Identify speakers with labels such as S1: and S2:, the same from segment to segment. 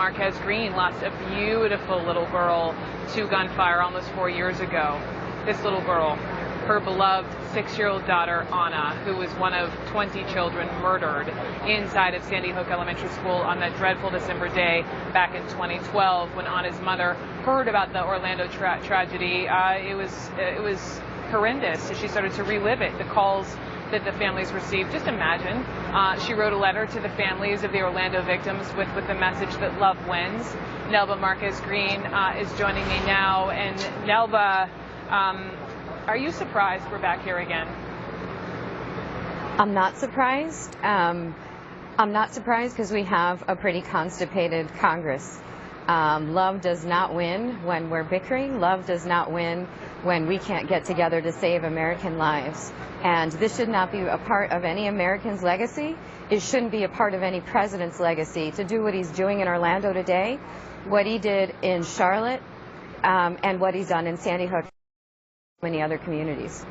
S1: Marquez Green lost a beautiful little girl to gunfire almost 4 years ago. This little girl, her beloved 6-year-old daughter, Anna, who was one of 20 children murdered inside of Sandy Hook Elementary School on that dreadful December day back in 2012 when Anna's mother heard about the Orlando tragedy. It was horrendous. She started to relive it, the calls that the families received. Just imagine. She wrote a letter to the families of the Orlando victims with the message that love wins. Nelva Marquez Green is joining me now. And Nelva, are you surprised we're back here again?
S2: I'm not surprised. I'm not surprised because we have a pretty constipated Congress. Love does not win when we're bickering. Love does not win when we can't get together to save American lives. And this should not be a part of any American's legacy. It shouldn't be a part of any president's legacy to do what he's doing in Orlando today, what he did in Charlotte, and what he's done in Sandy Hook and many other communities.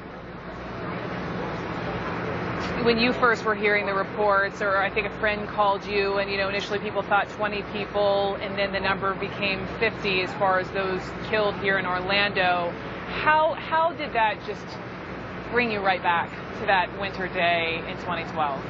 S1: When you first were hearing the reports, or I think a friend called you, and initially people thought 20 people, and then the number became 50 as far as those killed here in Orlando. How did that just bring you right back to that winter day in 2012?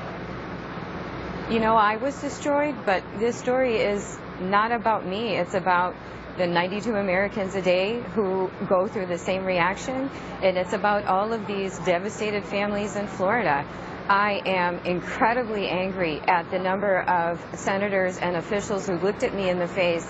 S2: I was destroyed, but this story is not about me. It's about the 92 Americans a day who go through the same reaction, and it's about all of these devastated families in Florida. I am incredibly angry at the number of senators and officials who looked at me in the face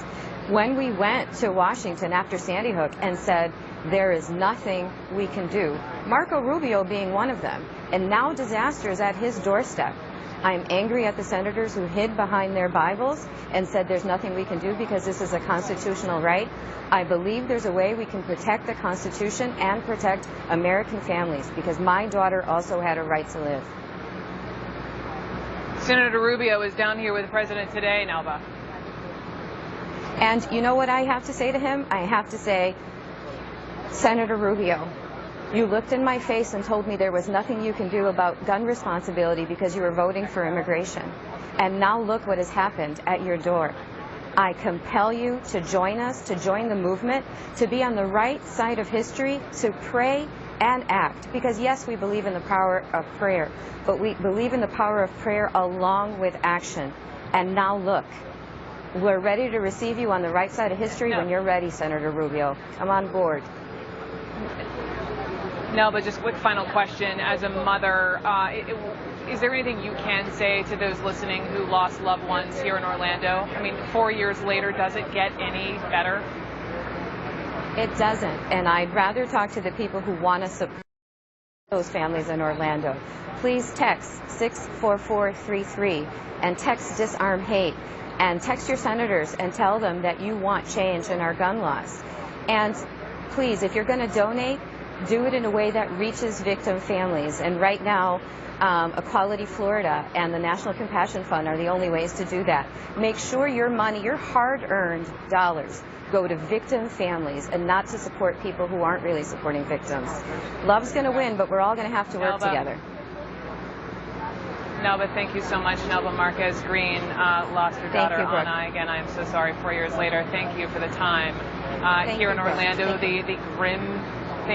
S2: when we went to Washington after Sandy Hook and said, there is nothing we can do. Marco Rubio being one of them. And now disaster is at his doorstep. I'm angry at the senators who hid behind their Bibles and said there's nothing we can do because this is a constitutional right. I believe there's a way we can protect the Constitution and protect American families because my daughter also had a right to live.
S1: Senator Rubio is down here with the president today, Nelva.
S2: And you know what I have to say to him? I have to say, Senator Rubio, you looked in my face and told me there was nothing you can do about gun responsibility because you were voting for immigration. And now look what has happened at your door. I compel you to join us, to join the movement, to be on the right side of history, to pray and act. Because yes, we believe in the power of prayer, but we believe in the power of prayer along with action. And now look, we're ready to receive you on the right side of history when you're ready, Senator Rubio. Come on board.
S1: No, but just quick final question. As a mother, is there anything you can say to those listening who lost loved ones here in Orlando? I mean, 4 years later, does it get any better?
S2: It doesn't. And I'd rather talk to the people who want to support those families in Orlando. Please text 64433 and text Disarm Hate and text your senators and tell them that you want change in our gun laws. And please, if you're going to donate, do it in a way that reaches victim families. And right now, Equality Florida and the National Compassion Fund are the only ways to do that. Make sure your money, your hard-earned dollars, go to victim families and not to support people who aren't really supporting victims. Love's going to win, but we're all going to have to work together.
S1: Nelva, thank you so much. Nelva Marquez Green lost her daughter, Anna. Again, I am so sorry 4 years later. Thank you for the time. Here in Orlando, the grim